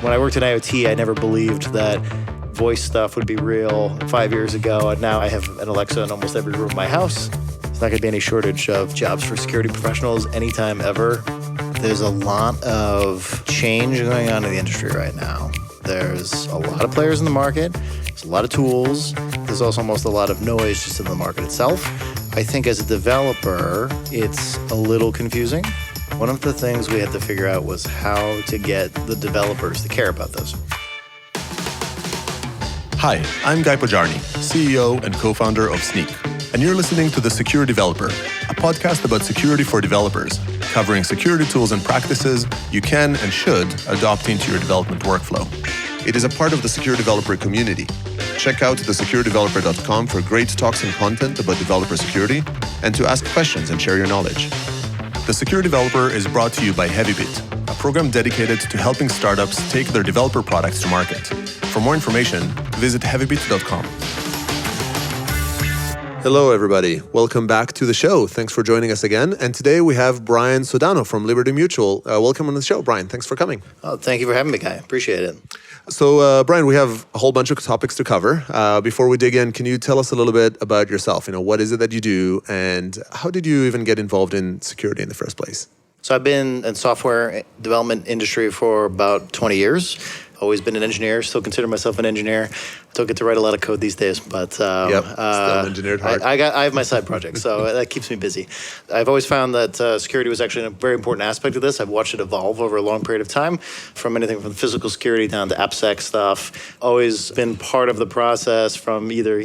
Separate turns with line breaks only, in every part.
When I worked in IoT, I never believed that voice stuff would be real 5 years ago. And now I have an Alexa in almost every room of my house. There's not going to be any shortage of jobs for security professionals anytime ever. There's a lot of change going on in the industry right now. There's a lot of players in the market. There's a lot of tools. There's also almost a lot of noise just in the market itself. I think as a developer, it's a little confusing. One of the things we had to figure out was how to get the developers to care about this.
Hi, I'm Guy Pojarny, CEO and co-founder of Sneak, and you're listening to The Secure Developer, a podcast about security for developers, covering security tools and practices you can and should adopt into your development workflow. It is a part of the Secure Developer community. Check out thesecuredeveloper.com for great talks and content about developer security and to ask questions and share your knowledge. The Secure Developer is brought to you by Heavybit, a program dedicated to helping startups take their developer products to market. For more information, visit heavybit.com. Hello, everybody. Welcome back to the show. Thanks for joining us again. And today we have Brian Sodano from Liberty Mutual. Welcome on the show, Brian. Thanks for coming.
Oh, thank you for having me, Guy. Appreciate it.
So, Brian, we have a whole bunch of topics to cover. Before we dig in, can you tell us a little bit about yourself? What is it that you do, and how did you even get involved in security in the first place?
So I've been in software development industry for about 20 years. Always been an engineer, still consider myself an engineer. Don't get to write a lot of code these days, but
still engineered hard.
I have my side project, so that keeps me busy. I've always found that security was actually a very important aspect of this. I've watched it evolve over a long period of time, from anything from physical security down to AppSec stuff. Always been part of the process from either,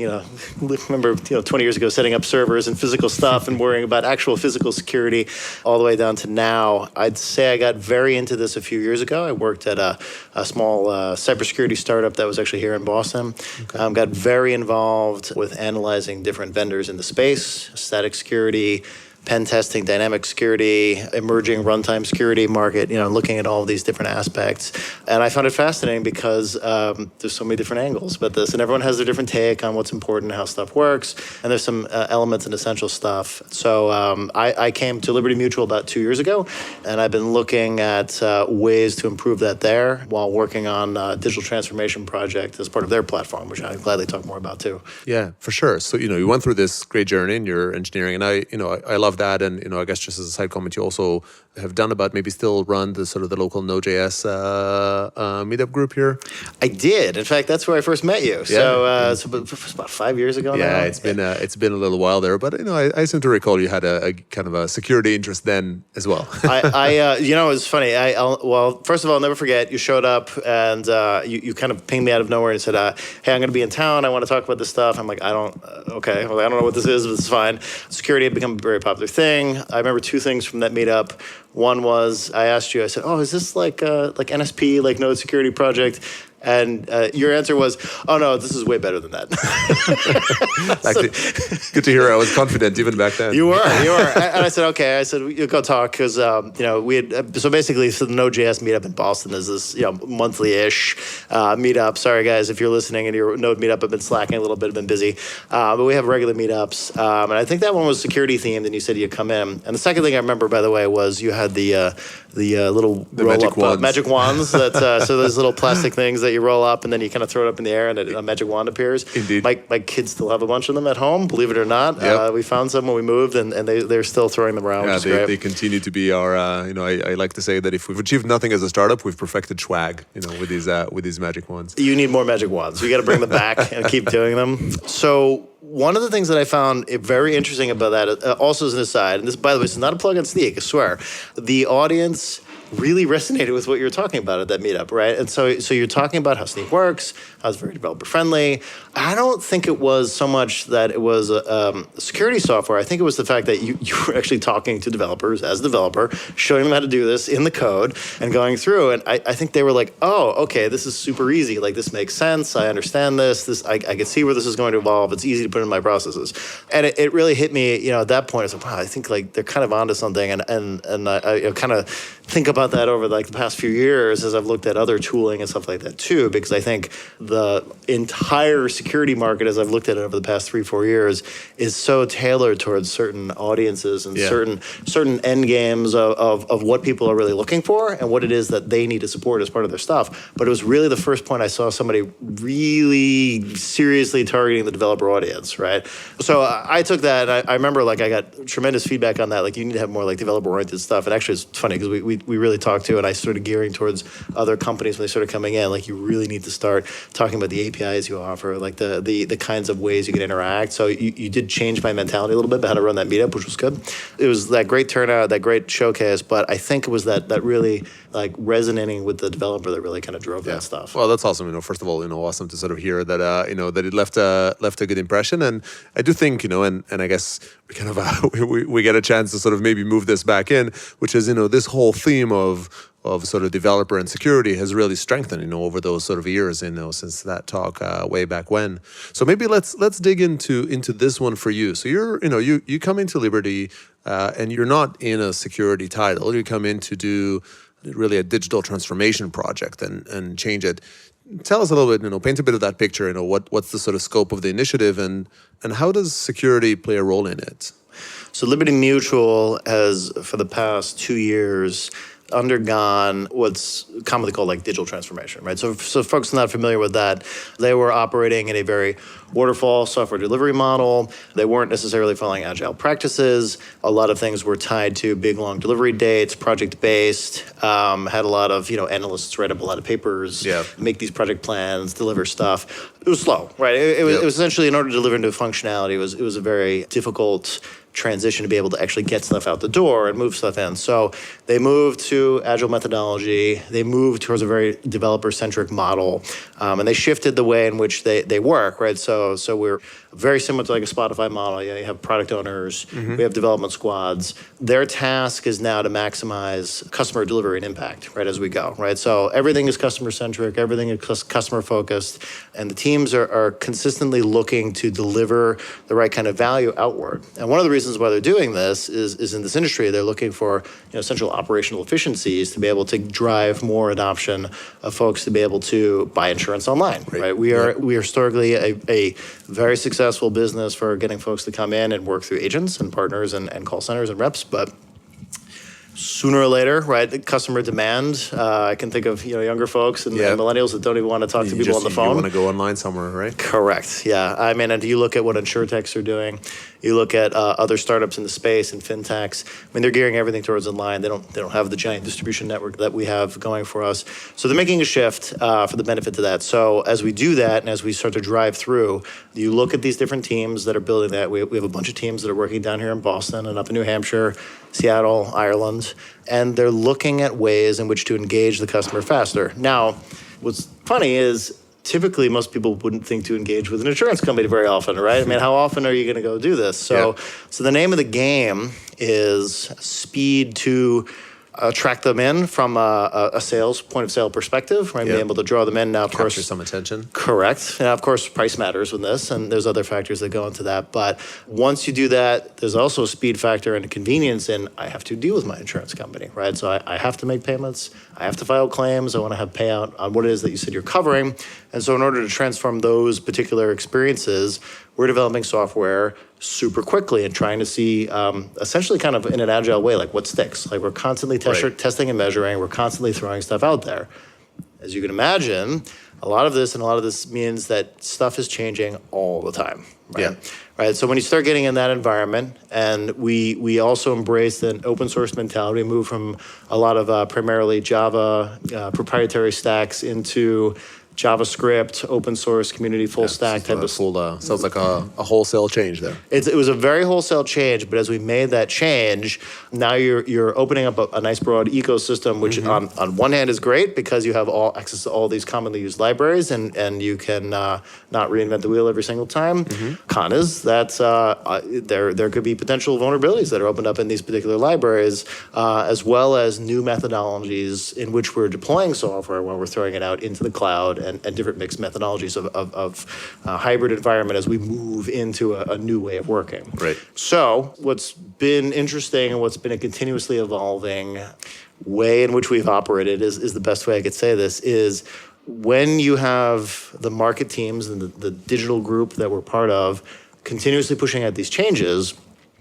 remember 20 years ago setting up servers and physical stuff and worrying about actual physical security, all the way down to now. I'd say I got very into this a few years ago. I worked at a small cybersecurity startup that was actually here in Boston.
Okay.
Got very involved with analyzing different vendors in the space, static security, pen testing, dynamic security, emerging runtime security market, looking at all of these different aspects. And I found it fascinating because there's so many different angles about this, and everyone has their different take on what's important and how stuff works. And there's some elements and essential stuff. So I came to Liberty Mutual about 2 years ago, and I've been looking at ways to improve that there while working on a digital transformation project as part of their platform, which I'd gladly talk more about too.
Yeah, for sure. So, you went through this great journey in your engineering, and I love that. And, I guess just as a side comment, you also have done maybe still run the local Node.js meetup group here.
I did. In fact, that's where I first met you.
Yeah.
So about 5 years ago now.
Yeah, it's been a little while there, but I seem to recall you had a kind of a security interest then as well.
It was funny. Well, first of all, I'll never forget, you showed up and you kind of pinged me out of nowhere and said, hey, I'm going to be in town. I want to talk about this stuff. I'm like, I don't know what this is, but it's fine. Security had become a very popular thing. I remember two things from that meetup. One was I asked you, I said, is this like NSP, like Node Security Project? And your answer was, oh, no, this is way better than that.
Good to hear. I was confident even back then.
You were. And I said, okay. I said, you go talk because, we had, so basically, the Node.js meetup in Boston is this, monthly-ish meetup. Sorry, guys, if you're listening and your Node meetup have been slacking a little bit, have been busy. But we have regular meetups. And I think that one was security themed, and you said you'd come in. And the second thing I remember, by the way, was you had the little roll-up magic wands. So those little plastic things that you roll up and then you kind of throw it up in the air and a magic wand appears.
Indeed.
My kids still have a bunch of them at home, believe it or not.
Yep.
We found some when we moved and they're still throwing them around, which is great.
They continue to be our, I like to say that if we've achieved nothing as a startup, we've perfected swag, with these magic wands.
You need more magic wands. You got to bring them back and keep doing them. So one of the things that I found very interesting about that, also as an aside, and this, by the way, this is not a plug on Sneak, I swear, the audience really resonated with what you were talking about at that meetup, right? And so you're talking about how Sneak works, how it's very developer friendly. I don't think it was so much that it was security software. I think it was the fact that you were actually talking to developers as a developer, showing them how to do this in the code and going through. And I think they were like, oh, okay, this is super easy. Like, this makes sense. I understand this. I can see where this is going to evolve. It's easy to put in my processes. And it really hit me, at that point. I was like, wow, I think like they're kind of onto something. And I kind of think about that over like the past few years as I've looked at other tooling and stuff like that too, because I think the entire security market, as I've looked at it over the past 3-4 years, is so tailored towards certain audiences and certain end games of what people are really looking for and what it is that they need to support as part of their stuff. But it was really the first point I saw somebody really seriously targeting the developer audience, right? So I took that, and I remember like I got tremendous feedback on that. Like, you need to have more like developer-oriented stuff. And actually, it's funny because we really talked to, and I started gearing towards other companies when they started coming in. Like, you really need to start talking about the APIs you offer, like the kinds of ways you can interact. So you did change my mentality a little bit about how to run that meetup, which was good. It was that great turnout, that great showcase, but I think it was that really like resonating with the developer that really kind of drove that stuff.
Well, that's awesome. First of all, awesome to sort of hear that, that it left a good impression. And I do think, and I guess we kind of we get a chance to sort of maybe move this back in, which is, this whole theme of sort of developer and security has really strengthened, over those sort of years, since that talk way back when. So maybe let's dig into this one for you. So you're, you come into Liberty, and you're not in a security title. You come in to do really a digital transformation project and change it. Tell us a little bit, paint a bit of that picture, what's the sort of scope of the initiative and how does security play a role in it?
So Liberty Mutual has, for the past 2 years, undergone what's commonly called like digital transformation, right? So folks not familiar with that, they were operating in a very waterfall software delivery model. They weren't necessarily following agile practices. A lot of things were tied to big, long delivery dates, project-based, had a lot of, analysts write up a lot of papers, make these project plans, deliver stuff. It was slow, right? It was essentially, in order to deliver into functionality, it was a very difficult transition to be able to actually get stuff out the door and move stuff in. So they moved to agile methodology. They moved towards a very developer-centric model, and they shifted the way in which they work, right? So we're very similar to like a Spotify model. You have product owners, we have development squads. Their task is now to maximize customer delivery and impact, right, as we go, right? So everything is customer-centric, everything is customer-focused, and the teams are consistently looking to deliver the right kind of value outward. And one of the reasons why they're doing this is in this industry, they're looking for essential operational efficiencies to be able to drive more adoption of folks to be able to buy insurance online, right? We are historically a very successful business for getting folks to come in and work through agents and partners and call centers and reps, but sooner or later, right, the customer demand, I can think of younger folks and millennials that don't even want to talk to people on the phone.
You want to go online somewhere, right?
Correct, yeah. I mean, and you look at what insurtechs are doing, you look at other startups in the space and fintechs. I mean, they're gearing everything towards online. They don't have the giant distribution network that we have going for us. So they're making a shift for the benefit to that. So as we do that and as we start to drive through, you look at these different teams that are building that. We have a bunch of teams that are working down here in Boston and up in New Hampshire, Seattle, Ireland, and they're looking at ways in which to engage the customer faster. Now, what's funny is typically most people wouldn't think to engage with an insurance company very often, right? I mean, how often are you going to go do this? So the name of the game is speed to attract them in from a sales point of sale perspective, right? Being able to draw them in. Now, of course,
capture some attention.
Correct. Now, of course, price matters with this, and there's other factors that go into that. But once you do that, there's also a speed factor and a convenience in I have to deal with my insurance company, right? So I have to make payments. I have to file claims. I want to have payout on what it is that you said you're covering. And so in order to transform those particular experiences, we're developing software super quickly and trying to see essentially kind of in an agile way, like what sticks. Like we're constantly testing and measuring. We're constantly throwing stuff out there. As you can imagine, a lot of this means that stuff is changing all the time. Right? Right. So when you start getting in that environment, and we also embrace an open source mentality, move from a lot of primarily Java proprietary stacks into JavaScript, open source, community, full stack type of
full. Sounds like a wholesale change there.
It was a very wholesale change, but as we made that change, now you're opening up a nice broad ecosystem, which on one hand is great because you have all access to all these commonly used libraries, and you can not reinvent the wheel every single time. Con is that there could be potential vulnerabilities that are opened up in these particular libraries, as well as new methodologies in which we're deploying software while we're throwing it out into the cloud. And different mixed methodologies of hybrid environment as we move into a new way of working.
Right.
So what's been interesting and what's been a continuously evolving way in which we've operated is the best way I could say this, is when you have the market teams and the digital group that we're part of continuously pushing out these changes,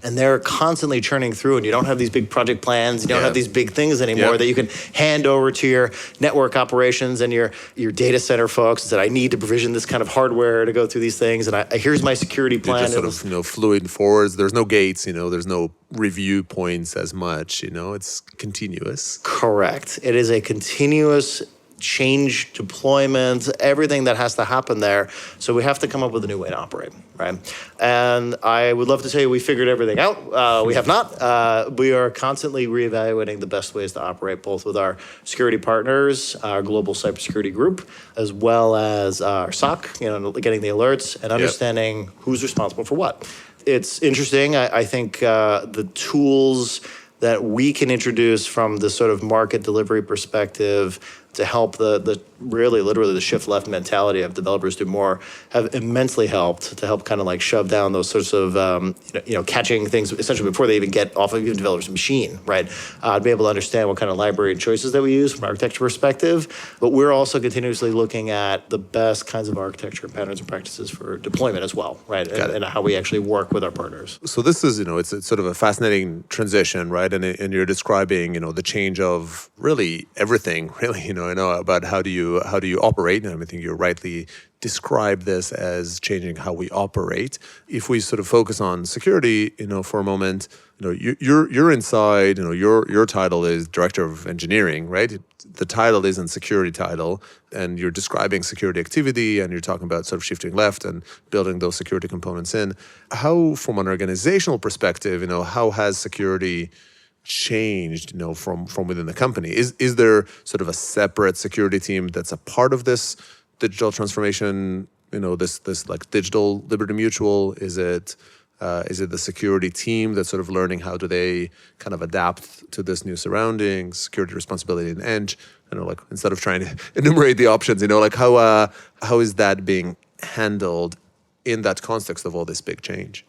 and they're constantly churning through, and you don't have these big project plans, you don't have these big things anymore that you can hand over to your network operations and your data center folks and say, I need to provision this kind of hardware to go through these things, and here's my security plan.
You're just sort of, fluid forwards. There's no gates, there's no review points as much, it's continuous.
Correct. It is a continuous change, deployment, everything that has to happen there. So we have to come up with a new way to operate, right? And I would love to say we figured everything out. We have not. We are constantly reevaluating the best ways to operate, both with our security partners, our global cybersecurity group, as well as our SOC, getting the alerts and understanding who's responsible for what. It's interesting. I think the tools that we can introduce from the sort of market delivery perspective to help the really literally the shift left mentality of developers do more have immensely helped to help kind of like shove down those sorts of catching things essentially before they even get off of even developer's machine, right? To be able to understand what kind of library and choices that we use from an architecture perspective. But we're also continuously looking at the best kinds of architecture patterns and practices for deployment as well, right? And how we actually work with our partners.
So this is, it's sort of a fascinating transition, right? And you're describing, the change of really everything, really, about how do you operate, and I think you rightly describe this as changing how we operate. If we sort of focus on security, for a moment, you're inside, your title is director of engineering, right? The title isn't security title, and you're describing security activity, and you're talking about sort of shifting left and building those security components in. How, from an organizational perspective, how has security changed, from within the company? Is there sort of a separate security team that's a part of this digital transformation? This like digital Liberty Mutual? Is it the security team that's sort of learning how do they kind of adapt to this new surroundings, security responsibility and edge? Instead of trying to enumerate the options, how is that being handled in that context of all this big change?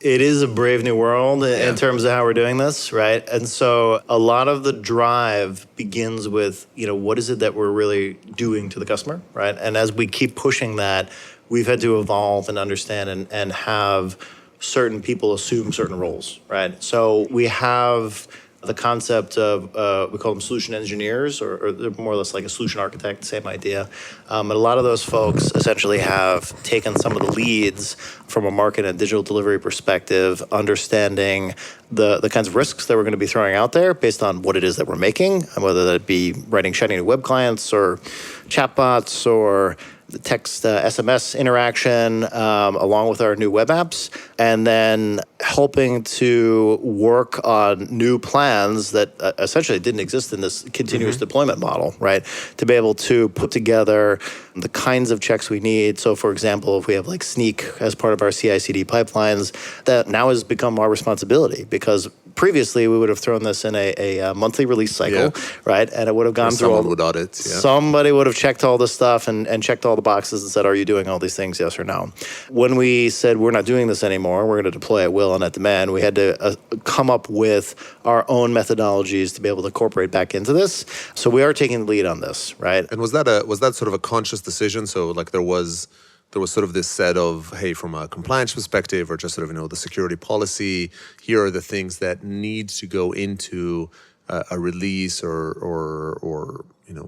It is a brave new world in terms of how we're doing this, right? And so a lot of the drive begins with, what is it that we're really doing to the customer, right? And as we keep pushing that, we've had to evolve and understand and have certain people assume certain roles, right? So we have the concept of, we call them solution engineers, or they're more or less like a solution architect, same idea. And a lot of those folks essentially have taken some of the leads from a market and digital delivery perspective, understanding the kinds of risks that we're going to be throwing out there based on what it is that we're making, and whether that be writing shiny new web clients or chatbots or the text SMS interaction, along with our new web apps, and then helping to work on new plans that essentially didn't exist in this continuous deployment model, right? To be able to put together the kinds of checks we need. So, for example, if we have like Sneak as part of our CI/CD pipelines, that now has become our responsibility, because previously we would have thrown this in a monthly release cycle, right? And it would have gone through
someone would audit.
Somebody would have checked all this stuff and checked all the boxes and said, are you doing all these things, yes or no? When we said we're not doing this anymore, we're going to deploy at will and at demand, we had to come up with our own methodologies to be able to incorporate back into this. So we are taking the lead on this, right?
And was that sort of a conscious decision? So like there was sort of this set of, hey, from a compliance perspective, or just sort of, the security policy, here are the things that need to go into a release or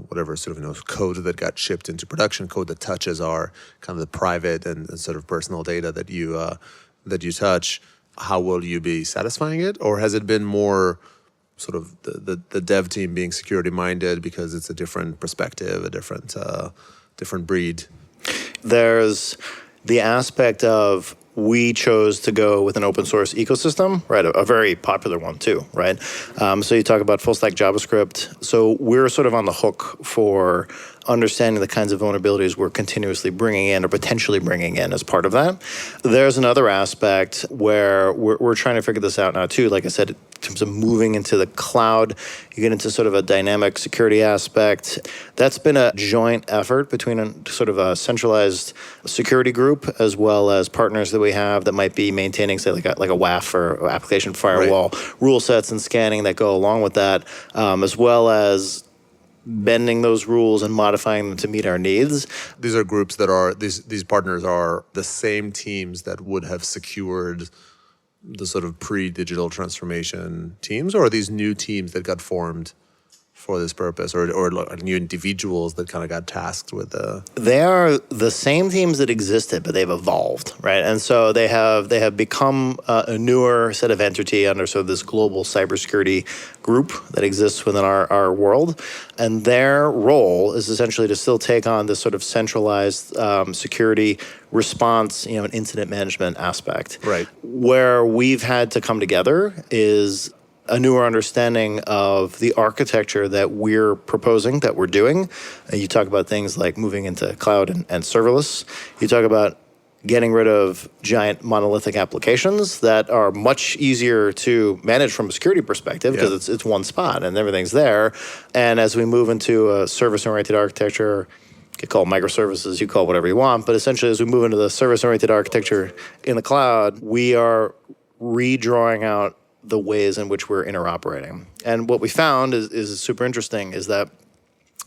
whatever sort of, code that got shipped into production, code that touches our kind of the private and sort of personal data that you touch. How will you be satisfying it? Or has it been more sort of the dev team being security minded because it's a different perspective, a different breed?
There's the aspect of we chose to go with an open source ecosystem, right? A very popular one too, right? So you talk about full stack JavaScript. So we're sort of on the hook for understanding the kinds of vulnerabilities we're continuously bringing in or potentially bringing in as part of that. There's another aspect where we're trying to figure this out now too. Like I said, in terms of moving into the cloud, you get into sort of a dynamic security aspect. That's been a joint effort between a sort of a centralized security group as well as partners that we have that might be maintaining, say, like a WAF or application firewall, rule sets and scanning that go along with that, as well as bending those rules and modifying them to meet our needs.
These are groups that are, these partners are the same teams that would have secured the sort of pre-digital transformation teams, or are these new teams that got formed for this purpose, or new individuals that kind of got tasked with the...
They are the same teams that existed, but they've evolved, right? And so they have become a newer set of entity under sort of this global cybersecurity group that exists within our world. And their role is essentially to still take on this sort of centralized security response, an incident management aspect.
Right.
Where we've had to come together is a newer understanding of the architecture that we're proposing, that we're doing. You talk about things like moving into cloud and serverless. You talk about getting rid of giant monolithic applications that are much easier to manage from a security perspective because it's one spot and everything's there. And as we move into a service-oriented architecture, you could call it microservices, you call it whatever you want, but essentially as we move into the service-oriented architecture in the cloud, we are redrawing out the ways in which we're interoperating. And what we found is super interesting is that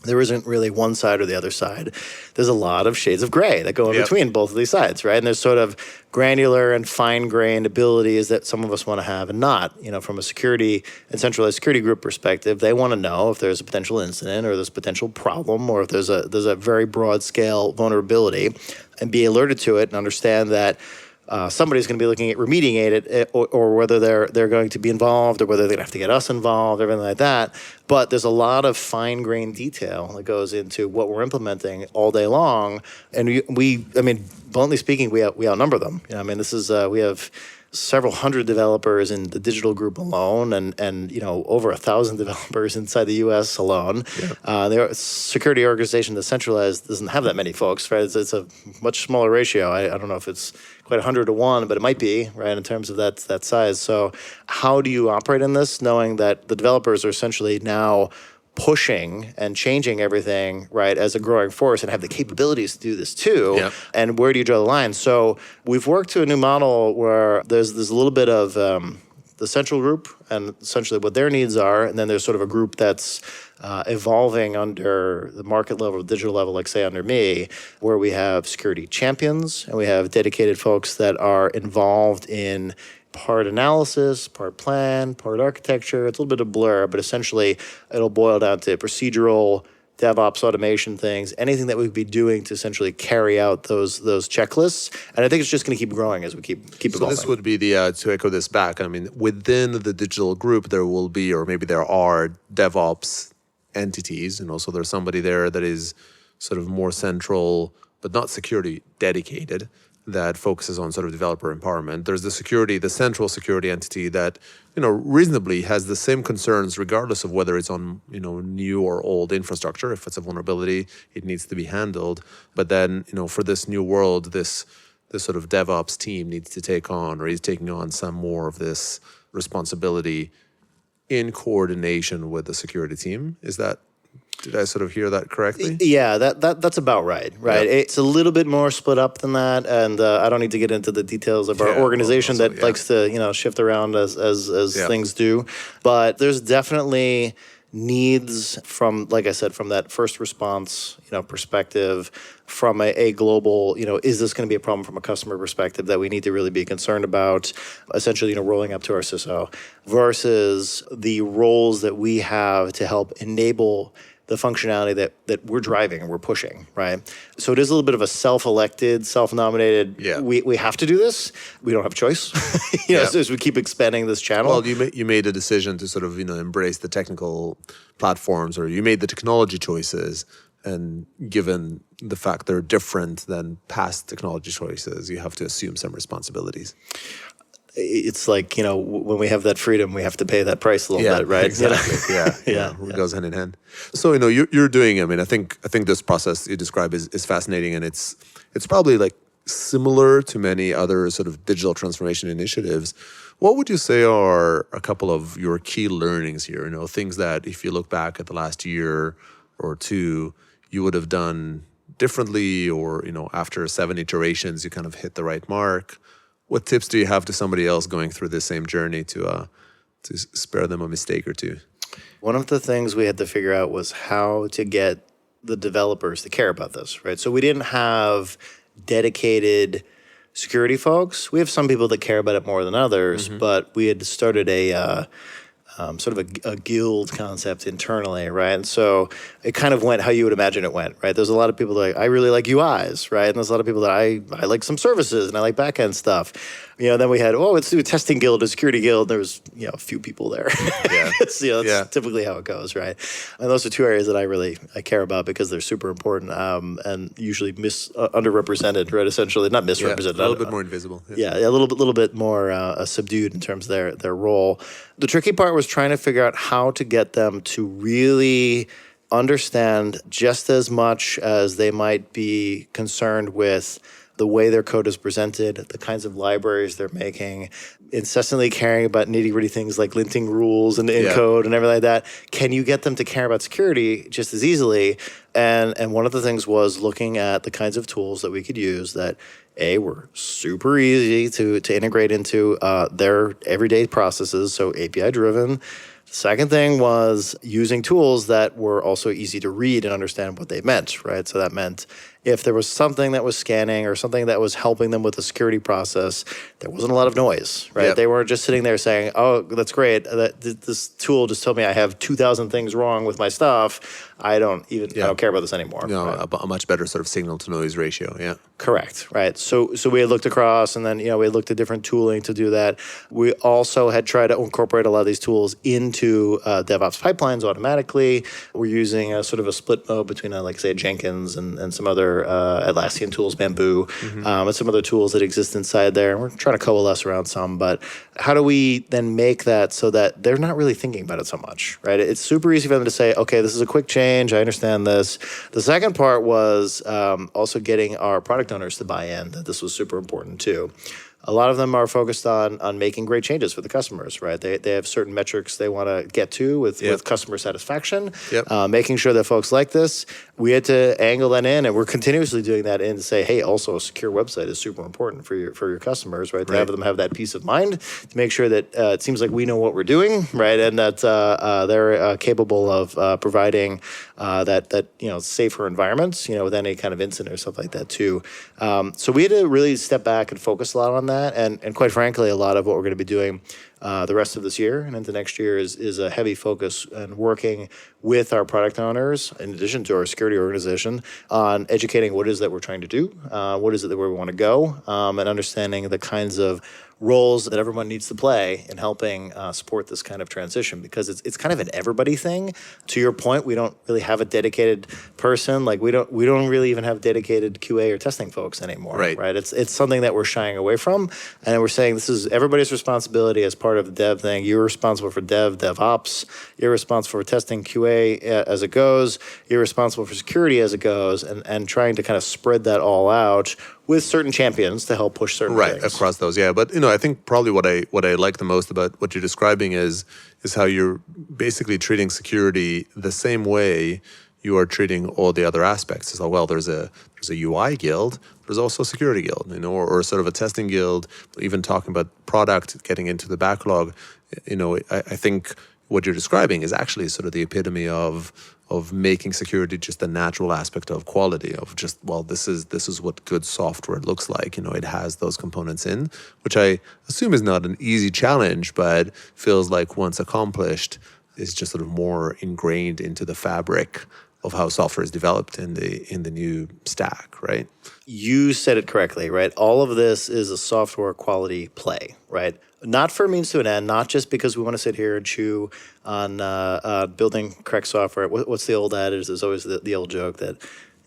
there isn't really one side or the other side. There's a lot of shades of gray that go in between both of these sides, right? And there's sort of granular and fine-grained abilities that some of us want to have and not. From a security and centralized security group perspective, they want to know if there's a potential incident or there's a potential problem or if there's a very broad-scale vulnerability and be alerted to it and understand that somebody's going to be looking at remediate it, or whether they're going to be involved, or whether they're going to have to get us involved, everything like that. But there's a lot of fine-grained detail that goes into what we're implementing all day long, and we bluntly speaking, we outnumber them. This is we have several hundred developers in the digital group alone, and over 1,000 developers inside the U.S. alone. The security organization that's centralized doesn't have that many folks, right? It's a much smaller ratio. I don't know if it's quite 100 to 1, but it might be, right, in terms of that size. So how do you operate in this, knowing that the developers are essentially now pushing and changing everything, right, as a growing force and have the capabilities to do this too?
Yep.
And where do you draw the line? So we've worked to a new model where there's a little bit of the central group and essentially what their needs are, and then there's sort of a group that's evolving under the market level, digital level, like say under me, where we have security champions and we have dedicated folks that are involved in part analysis, part plan, part architecture. It's a little bit of blur, but essentially it'll boil down to procedural, DevOps, automation things, anything that we'd be doing to essentially carry out those checklists. And I think it's just going to keep growing as we keep evolving.
So this would be to echo this back, within the digital group, there will be, or maybe there are DevOps entities, so there's somebody there that is sort of more central, but not security dedicated, that focuses on sort of developer empowerment. There's the central security entity that, reasonably has the same concerns regardless of whether it's on, new or old infrastructure. If it's a vulnerability, it needs to be handled. But then, for this new world, this sort of DevOps team needs to take on, or is taking on some more of this responsibility in coordination with the security team. Did I sort of hear that correctly?
Yeah, that's about right? Yeah. It's a little bit more split up than that, and I don't need to get into the details of our organization that likes to shift around as things do. But there's definitely needs from, like I said, from that first response perspective, from a global, is this going to be a problem from a customer perspective that we need to really be concerned about, essentially, rolling up to our CISO, versus the roles that we have to help enable the functionality that we're driving and we're pushing, right? So it is a little bit of a self-elected, self-nominated, we have to do this. We don't have a choice, so as we keep expanding this channel.
Well, you made a decision to sort of, embrace the technical platforms, or you made the technology choices, and given the fact they're different than past technology choices, you have to assume some responsibilities.
It's like, when we have that freedom, we have to pay that price a little bit, right?
Exactly. It goes hand in hand. So, you're doing, I think this process you describe is fascinating, and it's probably like similar to many other sort of digital transformation initiatives. What would you say are a couple of your key learnings here? Things that if you look back at the last year or two, you would have done differently, or, after 7 iterations, you kind of hit the right mark.
What tips do you have to somebody else going through this same journey to spare them a mistake or two?
One of the things we had to figure out was how to get the developers to care about this, right? So we didn't have dedicated security folks. We have some people that care about it more than others, but we had started a sort of a guild concept internally, right? And so it kind of went how you would imagine it went, right? There's a lot of people that I really like UIs, right? And there's a lot of people that I like some services and I like back-end stuff. Then we had, let's do a testing guild, a security guild. There was, a few people there.
Yeah.
That's typically how it goes, right? And those are two areas that I care about because they're super important and usually underrepresented, right? Essentially, not misrepresented.
A little bit more invisible.
Yeah, a little bit more subdued in terms of their role. The tricky part was trying to figure out how to get them to really understand just as much as they might be concerned with the way their code is presented, the kinds of libraries they're making, incessantly caring about nitty-gritty things like linting rules and code and everything like that. Can you get them to care about security just as easily? And one of the things was looking at the kinds of tools that we could use that were super easy to integrate into their everyday processes, so API driven. Second thing was using tools that were also easy to read and understand what they meant, right? So that meant if there was something that was scanning or something that was helping them with the security process, there wasn't a lot of noise, right?
Yep.
They weren't just sitting there saying, oh, that's great. This tool just told me I have 2,000 things wrong with my stuff. I don't care about this anymore. Right?
A much better sort of signal to noise ratio. Yeah.
Correct. Right. So we had looked across and then, we had looked at different tooling to do that. We also had tried to incorporate a lot of these tools into DevOps pipelines automatically. We're using a sort of a split mode between like say Jenkins and some other Atlassian tools, Bamboo, and some other tools that exist inside there. And we're trying to coalesce around some, but how do we then make that so that they're not really thinking about it so much, right? It's super easy for them to say, okay, this is a quick change. I understand this. The second part was also getting our product owners to buy in, that this was super important too. A lot of them are focused on making great changes for the customers, right? They have certain metrics they want to get to with customer satisfaction, making sure that folks like this. We had to angle that in, and we're continuously doing that in to say, hey, also a secure website is super important for your customers, right? To have them have that peace of mind, to make sure that it seems like we know what we're doing, right? And that they're capable of providing that safer environments, with any kind of incident or stuff like that too. So we had to really step back and focus a lot on that. And quite frankly, a lot of what we're going to be doing the rest of this year and into next year is a heavy focus and working with our product owners, in addition to our security organization, on educating what it is that we're trying to do, what is it that where we want to go, and understanding the kinds of roles that everyone needs to play in helping support this kind of transition, because it's kind of an everybody thing. To your point, we don't really have a dedicated person. Like we don't really even have dedicated QA or testing folks anymore. Right? It's something that we're shying away from, and we're saying this is everybody's responsibility as part of the dev thing. You're responsible for DevOps. You're responsible for testing QA as it goes. You're responsible for security as it goes, and trying to kind of spread that all out with certain champions to help push certain things.
Right, across those, yeah. But, I think probably what I like the most about what you're describing is how you're basically treating security the same way you are treating all the other aspects. So, there's a UI guild, there's also a security guild, or sort of a testing guild, even talking about product, getting into the backlog. I think what you're describing is actually sort of the epitome of making security just a natural aspect of quality, of just, this is what good software looks like. It has those components in, which I assume is not an easy challenge, but feels like once accomplished is just sort of more ingrained into the fabric of how software is developed in the new stack, right?
You said it correctly, right? All of this is a software quality play, right? Not for a means to an end, not just because we want to sit here and chew on building correct software. What's the old adage? There's always the old joke that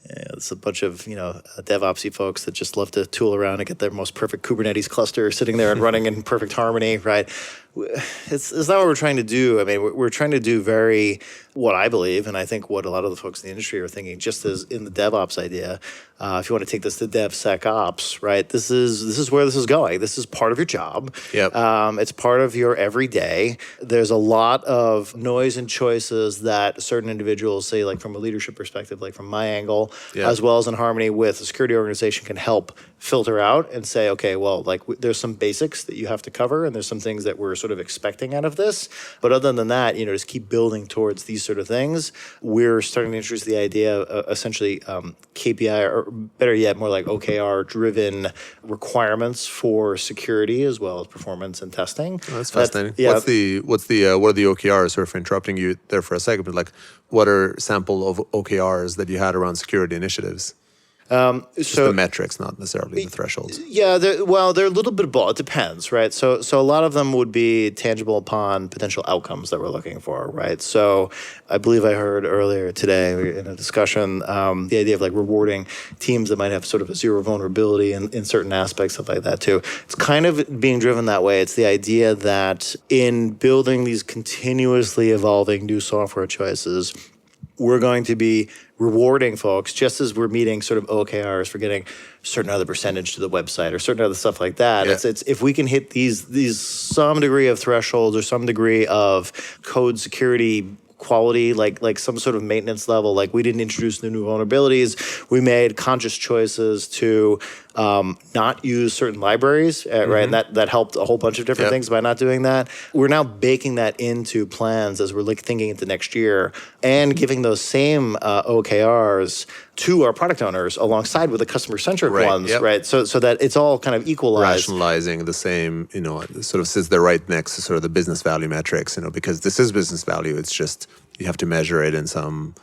it's a bunch of DevOpsy folks that just love to tool around and get their most perfect Kubernetes cluster sitting there and running in perfect harmony, right? it's not what we're trying to do. I mean, we're trying to do what I believe, and I think what a lot of the folks in the industry are thinking, just as in the DevOps idea. If you want to take this to DevSecOps, right? This is where this is going. This is part of your job.
Yep.
It's part of your everyday. There's a lot of noise and choices that certain individuals say, like from a leadership perspective, like from my angle, as well as in harmony with a security organization, can help filter out and say, okay, well, like there's some basics that you have to cover, and there's some things that we're sort of expecting out of this. But other than that, just keep building towards these sort of things. We're starting to introduce the idea of essentially KPI, or better yet, more like OKR-driven requirements for security as well as performance and testing.
Oh, that's fascinating.
Yeah.
What are the OKRs? Sorry for interrupting you there for a second, but like, what are sample of OKRs that you had around security initiatives? Just the metrics, not necessarily the thresholds.
Yeah, they're a little bit of both. It depends, right? So a lot of them would be tangible upon potential outcomes that we're looking for, right? So I believe I heard earlier today in a discussion the idea of like rewarding teams that might have sort of a zero vulnerability in certain aspects, stuff like that too. It's kind of being driven that way. It's the idea that in building these continuously evolving new software choices, we're going to be rewarding folks just as we're meeting sort of OKRs for getting certain other percentage to the website or certain other stuff like that.
Yeah.
It's if we can hit these some degree of thresholds or some degree of code security quality, like some sort of maintenance level, like we didn't introduce new vulnerabilities. We made conscious choices to not use certain libraries, right? And that helped a whole bunch of different things by not doing that. We're now baking that into plans as we're thinking into next year and giving those same OKRs to our product owners alongside with the customer-centric ones, right? So that it's all kind of equalized.
Rationalizing the same, sort of sits there right next to sort of the business value metrics, because this is business value. It's just you have to measure it in some,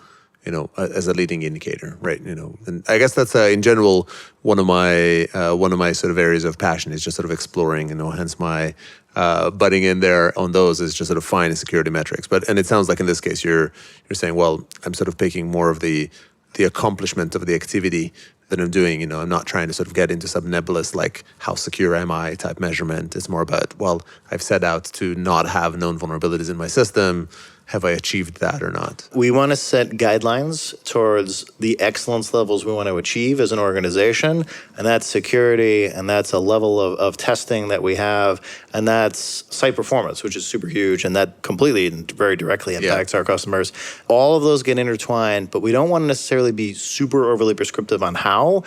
as a leading indicator, right? And I guess that's in general one of my sort of areas of passion is just sort of exploring, hence my butting in there on those is just sort of finding security metrics. And it sounds like in this case you're saying, well, I'm sort of picking more of the accomplishment of the activity that I'm doing. I'm not trying to sort of get into some nebulous like how secure am I type measurement. It's more about, well, I've set out to not have known vulnerabilities in my system. Have I achieved that or not?
We want to set guidelines towards the excellence levels we want to achieve as an organization, and that's security, and that's a level of testing that we have, and that's site performance, which is super huge, and that completely and very directly impacts our customers. All of those get intertwined, but we don't want to necessarily be super overly prescriptive on how.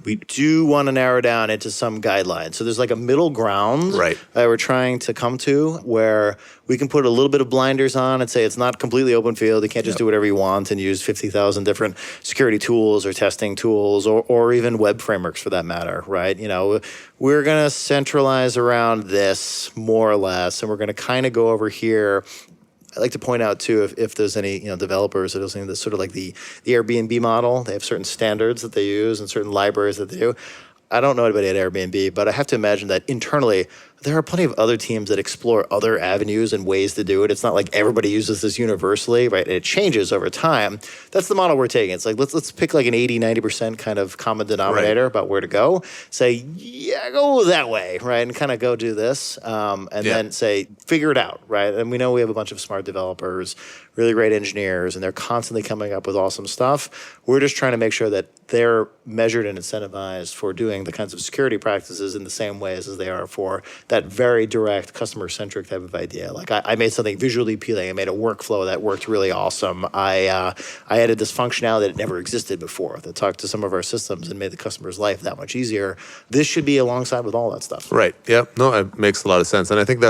We do want to narrow down into some guidelines. So there's like a middle ground that we're trying to come to where we can put a little bit of blinders on and say it's not completely open field. You can't just do whatever you want and use 50,000 different security tools or testing tools or even web frameworks for that matter, right? We're going to centralize around this more or less, and we're going to kind of go over here. I like to point out too, if there's any developers that are listening to this, sort of like the Airbnb model. They have certain standards that they use and certain libraries that they do. I don't know anybody at Airbnb, but I have to imagine that internally there are plenty of other teams that explore other avenues and ways to do it. It's not like everybody uses this universally, right? It changes over time. That's the model we're taking. It's like, let's pick like an 80-90% kind of common denominator about where to go. Say, go that way, right? And kind of go do this. And then say, figure it out, right? And we know we have a bunch of smart developers, really great engineers, and they're constantly coming up with awesome stuff. We're just trying to make sure that they're measured and incentivized for doing the kinds of security practices in the same ways as they are for that very direct customer-centric type of idea. Like I made something visually appealing. I made a workflow that worked really awesome. I added this functionality that never existed before that talked to some of our systems and made the customer's life that much easier. This should be alongside with all that stuff.
Right. Yeah. No, it makes a lot of sense. And I think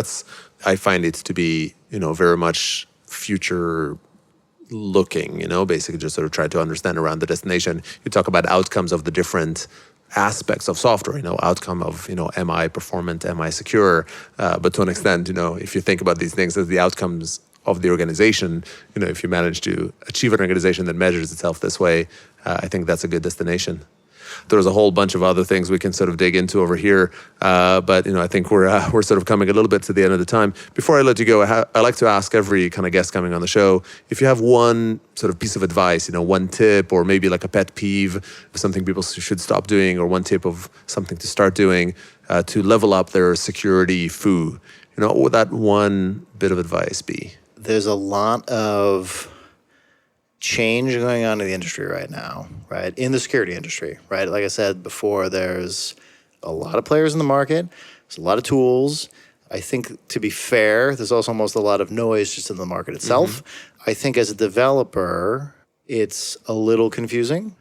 I find it to be, very much future looking, basically just sort of try to understand around the destination. You talk about outcomes of the different aspects of software, outcome of, am I performant, am I secure? But to an extent, if you think about these things as the outcomes of the organization, if you manage to achieve an organization that measures itself this way, I think that's a good destination. There's a whole bunch of other things we can sort of dig into over here, but I think we're sort of coming a little bit to the end of the time. Before I let you go, I like to ask every kind of guest coming on the show if you have one sort of piece of advice, one tip or maybe like a pet peeve, something people should stop doing, or one tip of something to start doing to level up their security foo. what would that one bit of advice be?
There's a lot of change going on in the industry right now, right? In the security industry, right? Like I said before, there's a lot of players in the market. There's a lot of tools. I think, to be fair, there's also almost a lot of noise just in the market itself. I think as a developer, it's a little confusing.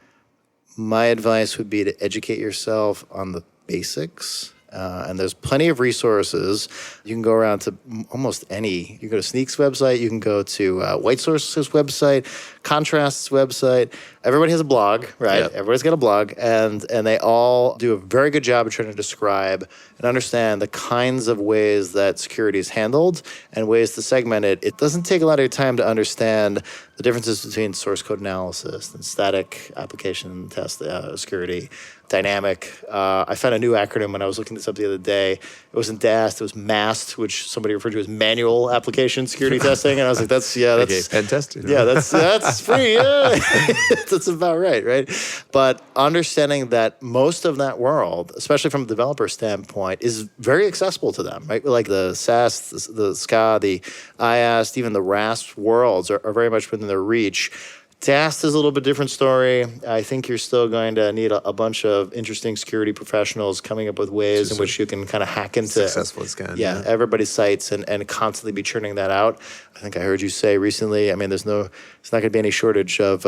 My advice would be to educate yourself on the basics. And there's plenty of resources. You can go around to almost any. You can go to Sneak's website. You can go to White Source's website, Contrast's website. Everybody has a blog, right?
Yep.
Everybody's got a blog. And they all do a very good job of trying to describe and understand the kinds of ways that security is handled and ways to segment it. It doesn't take a lot of your time to understand the differences between source code analysis and static application test security, dynamic. I found a new acronym when I was looking this up the other day. It wasn't DAST, it was MAST, which somebody referred to as manual application security testing. And I was like, that's
pen test.
Yeah, that's free. Yeah. That's about right? But understanding that most of that world, especially from a developer standpoint, is very accessible to them, right? Like the SAST, the SCA, the IAST, even the RASP worlds are very much within their reach. DAST is a little bit different story. I think you're still going to need a bunch of interesting security professionals coming up with ways in which you can kind of hack into
successful as can.
Yeah, everybody's sites and constantly be churning that out. I think I heard you say recently, I mean, there's not going to be any shortage of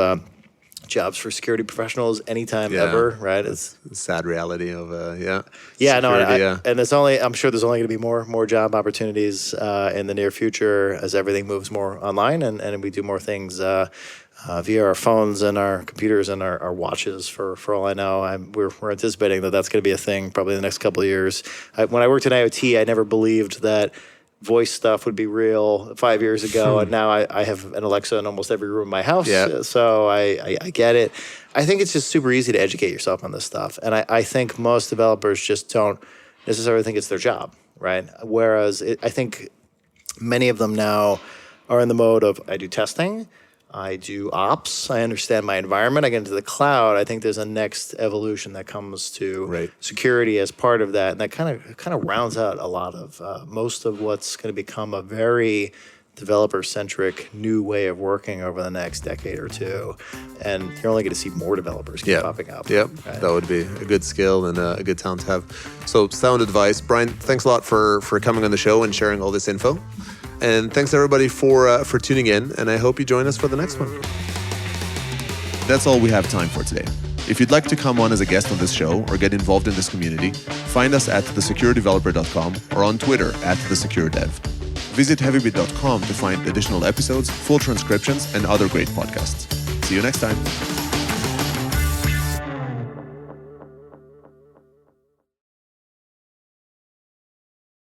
jobs for security professionals anytime ever, right? It's
sad reality of
and it's only, I'm sure there's only going to be more job opportunities in the near future as everything moves more online and we do more things via our phones and our computers and our watches. For all I know, we're anticipating that's going to be a thing probably in the next couple of years. When I worked in IoT, I never believed that voice stuff would be real 5 years ago, and now I have an Alexa in almost every room in my house, so I get it. I think it's just super easy to educate yourself on this stuff, and I think most developers just don't necessarily think it's their job, right? Whereas I think many of them now are in the mode of, I do testing, I do ops, I understand my environment, I get into the cloud. I think there's a next evolution that comes to security as part of that, and that kind of rounds out a lot of most of what's going to become a very developer-centric new way of working over the next decade or two. And you're only going to see more developers keep popping up.
Yep,
right?
That would be a good skill and a good talent to have. So sound advice. Brian, thanks a lot for coming on the show and sharing all this info. And thanks everybody for tuning in, and I hope you join us for the next one.
That's all we have time for today. If you'd like to come on as a guest on this show or get involved in this community, find us at thesecuredeveloper.com or on Twitter @thesecuredev. Visit heavybit.com to find additional episodes, full transcriptions, and other great podcasts. See you next time.